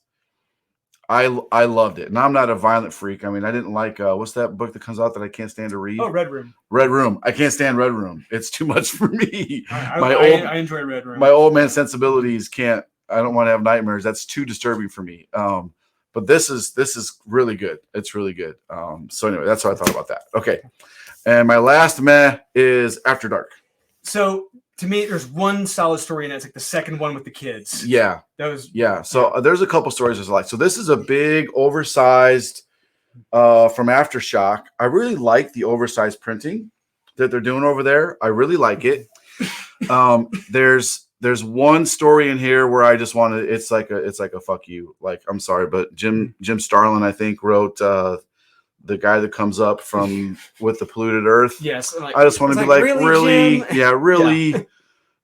I loved it. And I'm not a violent freak. I mean, I didn't like what's that book that comes out that I can't stand to read? Oh, Red Room. I can't stand Red Room. It's too much for me. I enjoy Red Room. My old man sensibilities can't. I don't want to have nightmares. That's too disturbing for me. But this is really good. It's really good. So anyway, that's what I thought about that. Okay. And my last meh is After Dark. So to me, there's one solid story in it. It's like the second one with the kids. Yeah. So there's a couple stories I like. So this is a big oversized from Aftershock. I really like the oversized printing that they're doing over there. I really like it. There's there's one story in here where I just want to. It's like a fuck you. Like, I'm sorry, but Jim Starlin, I think, wrote the guy that comes up from with the polluted earth. Yes. Like, I just want to be like, really? Yeah, really? Yeah.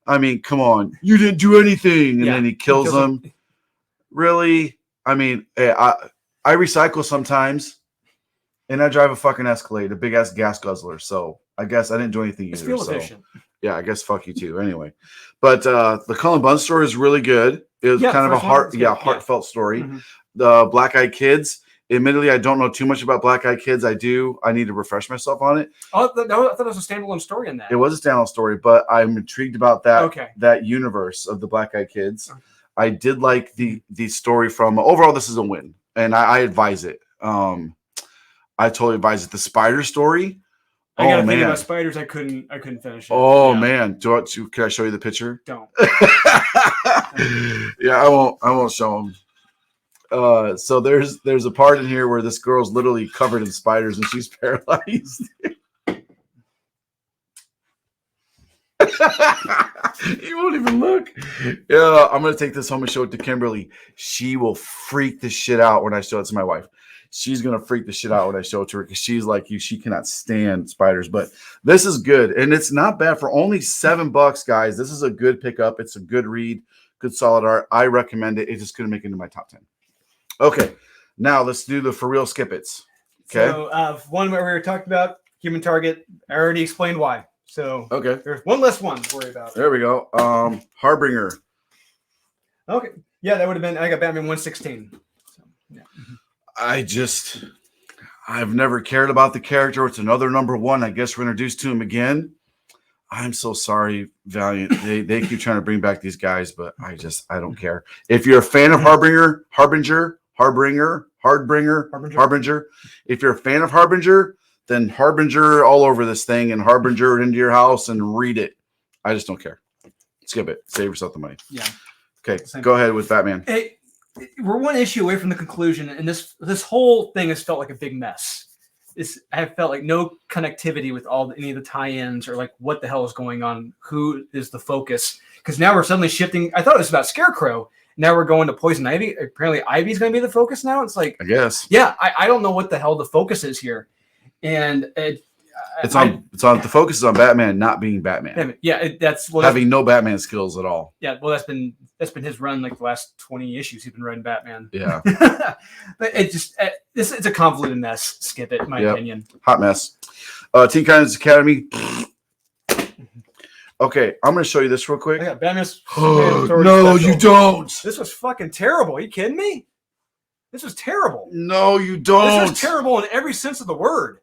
I mean, come on. You didn't do anything. And then he kills him. Really? I mean, I recycle sometimes, and I drive a fucking Escalade, a big ass gas guzzler. So I guess I didn't do anything either. It's fuel efficient. Yeah, I guess fuck you too. Anyway, but the Cullen Bunn story is really good. It was kind of a heartfelt story. Mm-hmm. The Black Eyed Kids. Admittedly, I don't know too much about Black Eyed Kids. I need to refresh myself on it. Oh, I thought it was a standalone story in that. It was a standalone story, but I'm intrigued about that universe of the Black Eyed Kids. Okay. I did like the story from overall. This is a win, and I advise it. I totally advise it. The spider story. I gotta think about spiders. I couldn't finish it. Oh man, can I show you the picture? Don't. Yeah, I won't show them. So there's a part in here where this girl's literally covered in spiders and she's paralyzed. You won't even look. Yeah, I'm gonna take this home and show it to Kimberly. She will freak the shit out when I show it to my wife. She's gonna freak the shit out when I show it to her because she's like you. She cannot stand spiders. But this is good, and it's not bad for only $7, guys. This is a good pickup. It's a good read, good solid art. I recommend it. It just couldn't make it into my top 10. Okay, now let's do the for real skip it's. Okay. So one where we were talking about Human Target. I already explained why. So okay, there's one less one to worry about. There we go. Harbinger. Okay, yeah, that would have been. I got Batman 116. So, yeah. I've never cared about the character. It's another number one. I guess we're introduced to him again. I'm so sorry, Valiant. They keep trying to bring back these guys, but I don't care. If you're a fan of Harbinger. If you're a fan of Harbinger, then Harbinger all over this thing and Harbinger it into your house and read it. I just don't care. Skip it. Save yourself the money. Yeah. Okay, go ahead with Batman. Hey, we're one issue away from the conclusion, and this whole thing has felt like a big mess. I have felt like no connectivity with any of the tie-ins or like what the hell is going on. Who is the focus? Because now we're suddenly shifting. I thought it was about Scarecrow. Now we're going to Poison Ivy. Apparently Ivy's going to be the focus now. It's like, I guess. Yeah, I don't know what the hell the focus is here. And the focus is on Batman not being Batman. Yeah, having no Batman skills at all. Yeah, well, that's been his run like the last 20 issues he's been writing Batman. Yeah, but it's a convoluted mess. Skip it, in my opinion. Hot mess. Teen Titans Academy. Okay, I'm going to show you this real quick. I got Batman's. No, you don't. This was fucking terrible. Are you kidding me? This was terrible. No, you don't. This was terrible in every sense of the word.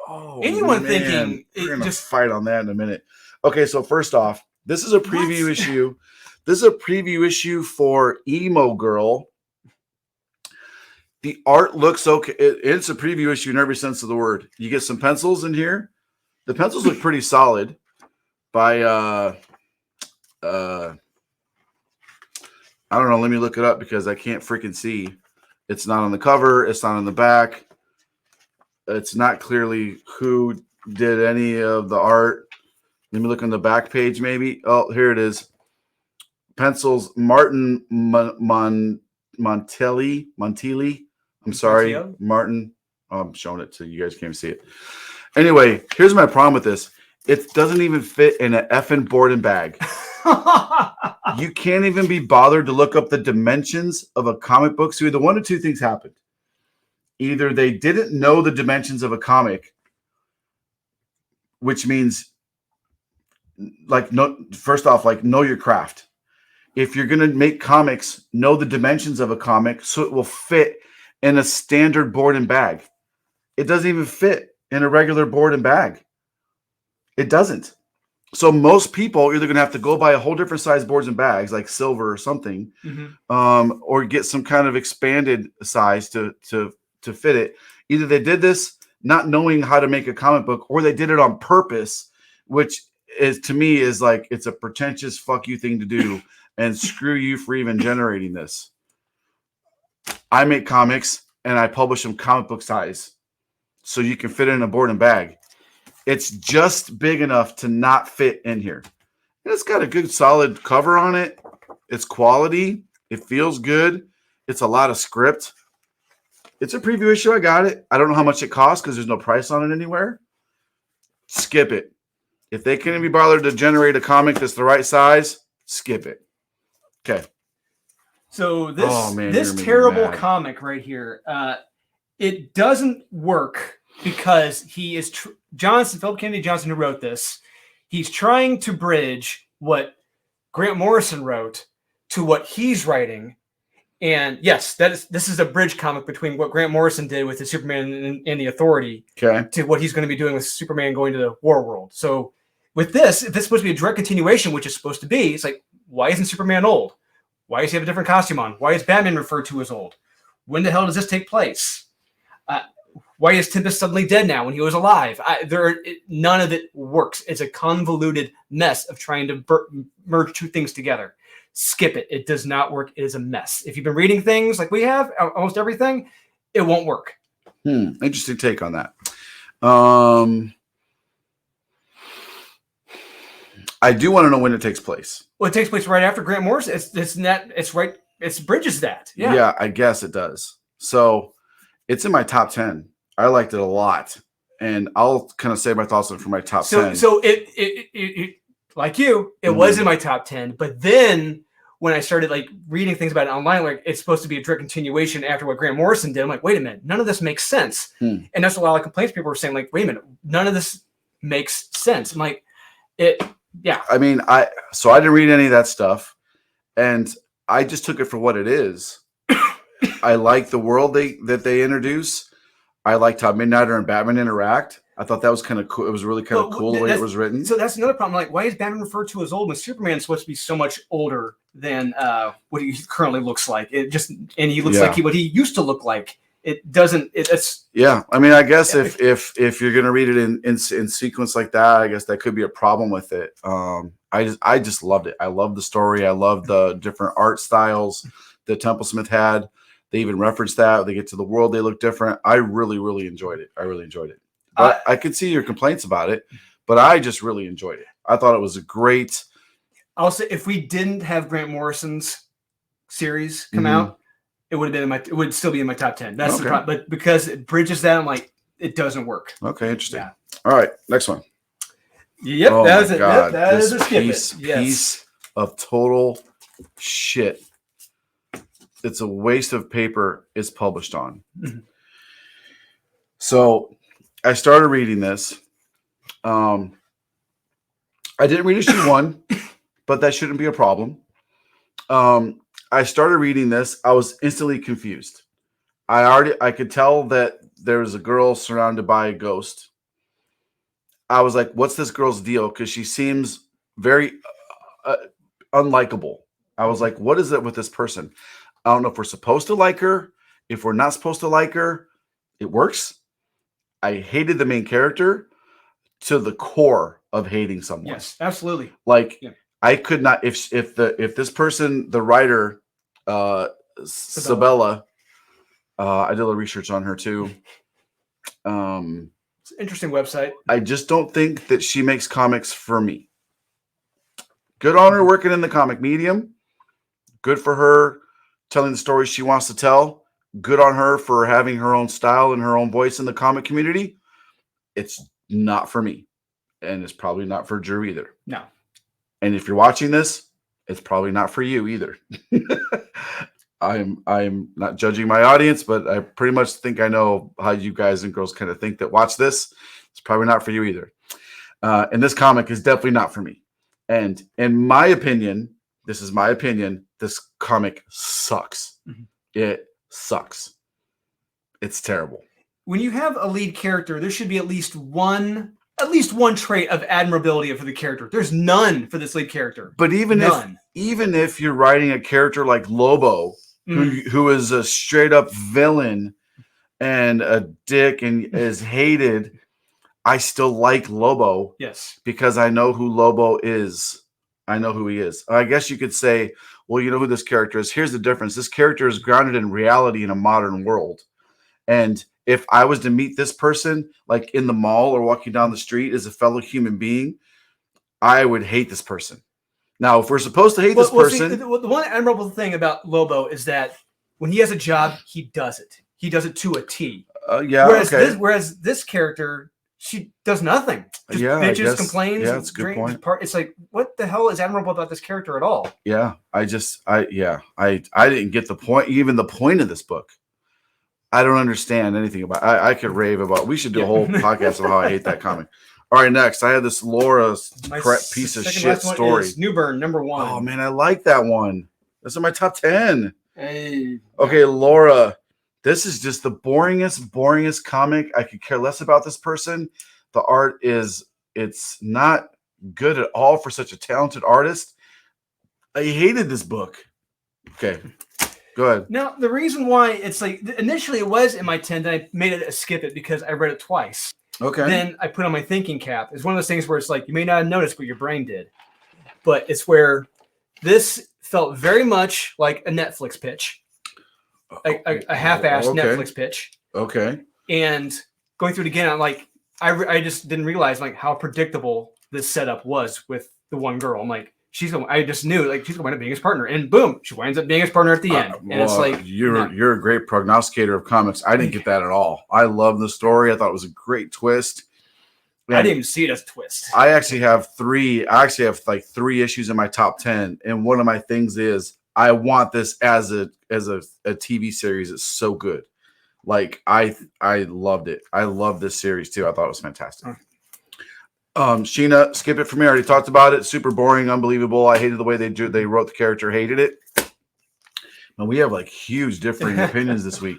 Oh, anyone man. thinking we're gonna just fight on that in a minute. Okay, so first off, this is a preview issue. This is a preview issue for Emo Girl. The art looks okay. It's a preview issue in every sense of the word. You get some pencils in here. The pencils look pretty solid. By I don't know. Let me look it up because I can't freaking see. It's not on the cover. It's not on the back. It's not clearly who did any of the art. Let me look on the back page, maybe. Oh, here it is. Pencils, Martin Montelli. I'm sorry, Martin. Oh, I'm showing it to you guys. Can't see it. Anyway, here's my problem with this. It doesn't even fit in an effing board and bag. You can't even be bothered to look up the dimensions of a comic book. So either one of two things happened. Either they didn't know the dimensions of a comic, which means first off, know your craft. If you're going to make comics, know the dimensions of a comic so it will fit in a standard board and bag. It doesn't even fit in a regular board and bag. It doesn't. So most people are either going to have to go buy a whole different size boards and bags, like silver or something, or get some kind of expanded size to fit it. Either they did this not knowing how to make a comic book, or they did it on purpose, which is to me is like it's a pretentious fuck you thing to do, and screw you for even generating this. I make comics and I publish them comic book size, so you can fit it in a board and bag. It's just big enough to not fit in here. And it's got a good solid cover on it. It's quality. It feels good. It's a lot of script. It's a preview issue. I got it. I don't know how much it costs because there's no price on it anywhere. Skip it. If they can't be bothered to generate a comic that's the right size, skip it. Okay. So this man, this you're making me terrible mad. comic right here, it doesn't work because he is Philip Kennedy Johnson, who wrote this. He's trying to bridge what Grant Morrison wrote to what he's writing. And yes, this is a bridge comic between what Grant Morrison did with the Superman and the Authority to what he's going to be doing with Superman going to the War World. So with this, if it's supposed to be a direct continuation, which it's supposed to be, it's like, why isn't Superman old? Why does he have a different costume on? Why is Batman referred to as old? When the hell does this take place? Why is Tempest suddenly dead now when he was alive? None of it works. It's a convoluted mess of trying to merge two things together. Skip it. It does not work. It is a mess. If you've been reading things like we have, almost everything, it won't work. Interesting take on that. I do want to know when it takes place. Well, it takes place right after Grant Morrison. It's right. It bridges that. Yeah. Yeah, I guess it does. So it's in my top 10. I liked it a lot. And I'll kind of say my thoughts on it for my top 10. So it like you, it was in my top 10. But then when I started like reading things about it online, like it's supposed to be a direct continuation after what Grant Morrison did. I'm like, wait a minute, none of this makes sense. And that's a lot of complaints people were saying, like, wait a minute, none of this makes sense. I'm like, yeah. I mean, I didn't read any of that stuff, and I just took it for what it is. I like the world that they introduce. I liked how Midnighter and Batman interact. I thought that was kind of cool. It was really kind of cool the way it was written. So that's another problem. Like, why is Batman referred to as old when Superman's supposed to be so much older than what he currently looks like? And he looks like what he used to look like. It doesn't. It's yeah. I mean, I guess if you're gonna read it in sequence like that, I guess that could be a problem with it. I just loved it. I loved the story. I loved the different art styles that Templesmith had. They even referenced that. They get to the world, they look different. I really, really enjoyed it. But I could see your complaints about it, but I just really enjoyed it. I thought it was a great. I'll say if we didn't have Grant Morrison's series come out, it would have been it would still be in my top 10. That's the problem. But because it bridges that, I'm like, it doesn't work. Okay, interesting. Yeah. All right, next one. Yep, oh that was it. God, That this is a skip. piece of total shit. It's a waste of paper it's published on. So I started reading this. I didn't read issue 1, but that shouldn't be a problem. I started reading this. I was instantly confused. I could tell that there was a girl surrounded by a ghost. I was like, what's this girl's deal? Because she seems very unlikable. I was like, what is it with this person? I don't know if we're supposed to like her, if we're not supposed to like her. It works. I hated the main character to the core of hating someone. Yes, absolutely. Like I could not if this person, the writer, Sabella, I did a little research on her too. It's an interesting website. I just don't think that she makes comics for me. Good on her working in the comic medium. Good for her telling the stories she wants to tell. Good on her for having her own style and her own voice in the comic community. It's not for me. And it's probably not for Drew either. No. And if you're watching this, it's probably not for you either. I'm not judging my audience, but I pretty much think I know how you guys and girls kind of think that watch this. It's probably not for you either. And this comic is definitely not for me. And in my opinion, this is my opinion, this comic sucks. It sucks. It's terrible. When you have a lead character, there should be at least one trait of admirability for the character. There's none for this lead character. But even if you're writing a character like Lobo, who is a straight up villain and a dick and is hated, I still like Lobo. Yes. Because I know who Lobo is. I know who he is. I guess you could say, well, you know who this character is. Here's the difference. This character is grounded in reality in a modern world. And if I was to meet this person, like in the mall or walking down the street as a fellow human being, I would hate this person. Now, if we're supposed to hate this person, see, the one admirable thing about Lobo is that when he has a job, he does it. He does it to a T. yeah, Whereas this character, she does nothing. Just bitches, complains. Yeah, that's a good point. It's like, what the hell is admirable about this character at all? Yeah, I didn't get the point. Even the point of this book, I don't understand anything about. I could rave about. We should do a whole podcast of how I hate that comic. All right, next I have this Laura piece of shit story. Newburn #1. Oh man, I like that one. That's in my top 10. Hey. Okay, Laura. This is just the boringest comic. I could care less about this person. The art it's not good at all for such a talented artist. I hated this book. Okay, go ahead. Now, the reason why it's like, initially it was in my 10, then I made it a skip it because I read it twice. Okay. Then I put on my thinking cap. It's one of those things where it's like, you may not have noticed, but your brain did. But it's where this felt very much like a Netflix pitch. A half-assed Netflix pitch. Okay. And going through it again, I'm like, I just didn't realize like how predictable this setup was with the one girl. I'm like, I just knew like she's going to wind up being his partner, and boom, she winds up being his partner at the end. And it's like you're a great prognosticator of comics. I didn't get that at all. I love the story. I thought it was a great twist. I didn't even see it as a twist. I actually have like 3 issues in my top 10, and one of my things is I want this as a TV series. It's so good. Like I loved it. I love this series too. I thought it was fantastic. Sheena, skip it for me. I already talked about it. Super boring, unbelievable. I hated the way they wrote the character. Hated it. And we have like huge differing opinions this week.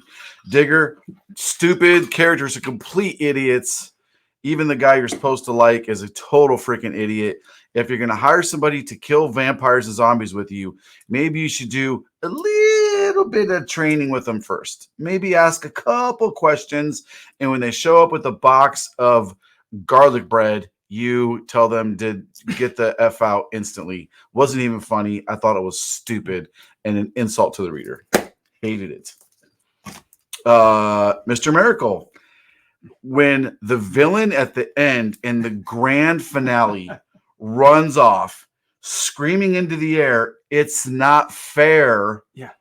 Digger, stupid. Characters are complete idiots. Even the guy you're supposed to like is a total freaking idiot. If you're going to hire somebody to kill vampires and zombies with you, maybe you should do a little bit of training with them first. Maybe ask a couple questions. And when they show up with a box of garlic bread, you tell them to get the F out instantly. Wasn't even funny. I thought it was stupid and an insult to the reader. Hated it. Mr. Miracle. When the villain at the end in the grand finale runs off screaming into the air, it's not fair. Yeah.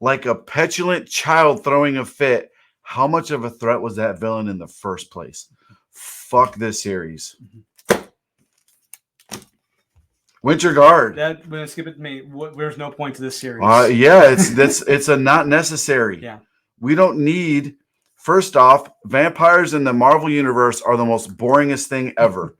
Like a petulant child throwing a fit. How much of a threat was that villain in the first place? Fuck this series. Winter Guard. That when I skip it to me, there's no point to this series. Yeah, it's a not necessary. Yeah. We don't need. First off, vampires in the Marvel Universe are the most boringest thing ever.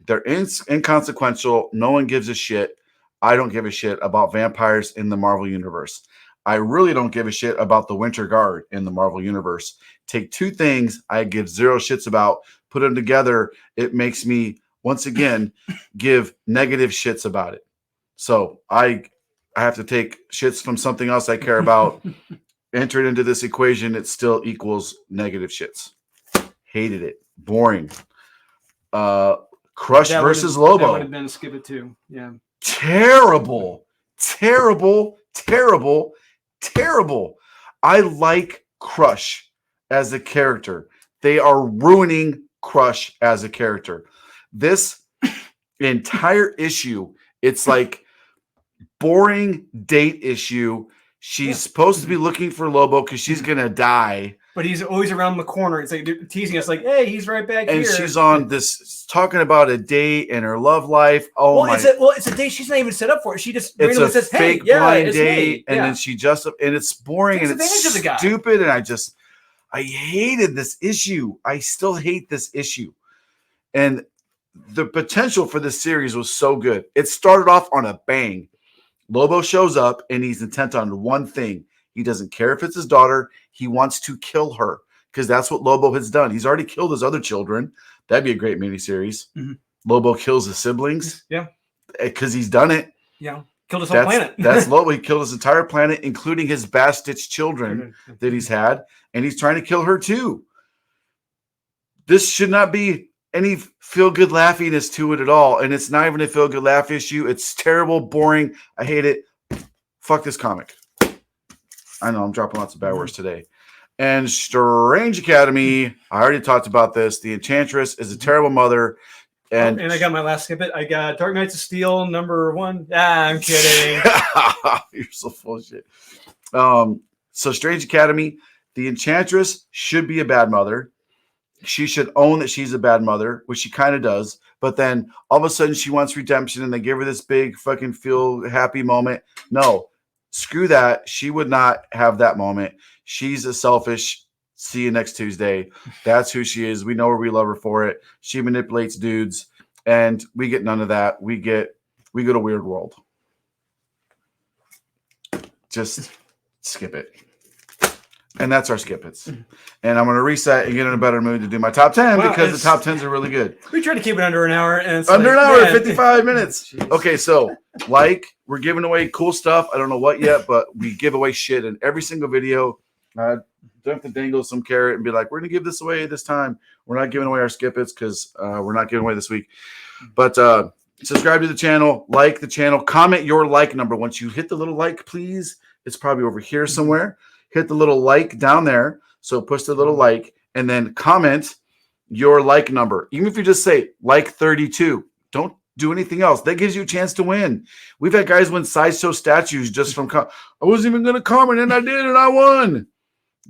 They're inconsequential. No one gives a shit. I don't give a shit about vampires in the Marvel Universe. I really don't give a shit about the Winter Guard in the Marvel Universe. Take 2 things I give 0 shits about, put them together, it makes me, once again, give negative shits about it. So I have to take shits from something else I care about, enter it into this equation, it still equals negative shits. Hated it. Boring. Crush versus Lobo. That would have been a skip it too. Yeah. Terrible. I like Crush as a character. They are ruining Crush as a character. This entire issue, it's like boring date issue. She's supposed to be looking for Lobo because she's going to die. But he's always around the corner. It's like they're teasing us like, hey, he's right back here. And she's on this, talking about a date and her love life. Oh, it's a date she's not even set up for. She just randomly says, hey, fake blind date. And then she just, and it's boring and it's stupid. And I hated this issue. I still hate this issue. And the potential for this series was so good. It started off on a bang. Lobo shows up and he's intent on one thing. He doesn't care if it's his daughter. He wants to kill her because that's what Lobo has done. He's already killed his other children. That'd be a great miniseries. Mm-hmm. Lobo kills his siblings. Yeah. Because he's done it. Yeah. Killed his whole planet. That's Lobo. He killed his entire planet, including his bastard children that he's had. And he's trying to kill her too. This should not be any feel-good laughiness to it at all. And it's not even a feel-good laugh issue. It's terrible, boring. I hate it. Fuck this comic. I know I'm dropping lots of bad words today. And Strange Academy, I already talked about this. The Enchantress is a terrible mother. And, and I got my last skip it. I got Dark Knights of Steel #1. Ah, I'm kidding. You're so full of shit. So Strange Academy, the Enchantress should be a bad mother. She should own that she's a bad mother, which she kind of does. But then all of a sudden she wants redemption and they give her this big fucking feel happy moment. No, screw that. She would not have that moment. She's a selfish, see you next Tuesday. That's who she is. We know her. We love her for it. She manipulates dudes and we get none of that. We go to Weird World. Just skip it. And that's our skip it's. And I'm going to reset and get in a better mood to do my top 10 because the top 10s are really good. We try to keep it under an hour. And it's under like, an hour, man. 55 minutes. Jeez. Okay, so we're giving away cool stuff. I don't know what yet, but we give away shit in every single video. Don't have to dangle some carrot and be like, we're going to give this away this time. We're not giving away our skip it's because we're not giving away this week. But subscribe to the channel, like the channel, comment your like number. Once you hit the little like, please, it's probably over here somewhere. Hit the little like down there. So push the little like and then comment your like number. Even if you just say like 32, don't do anything else. That gives you a chance to win. We've had guys win sideshow statues just from I wasn't even going to comment and I did and I won.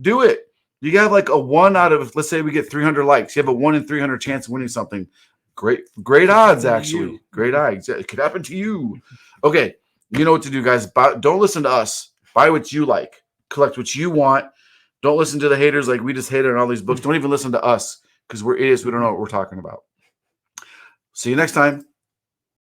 Do it. You have like a 1 out of, let's say we get 300 likes. You have a 1 in 300 chance of winning something. Great odds, actually. Great odds. It could happen to you. Okay. You know what to do, guys. Don't listen to us. Buy what you like. Collect what you want. Don't listen to the haters like we just hated on all these books. Don't even listen to us because we're idiots. We don't know what we're talking about. See you next time.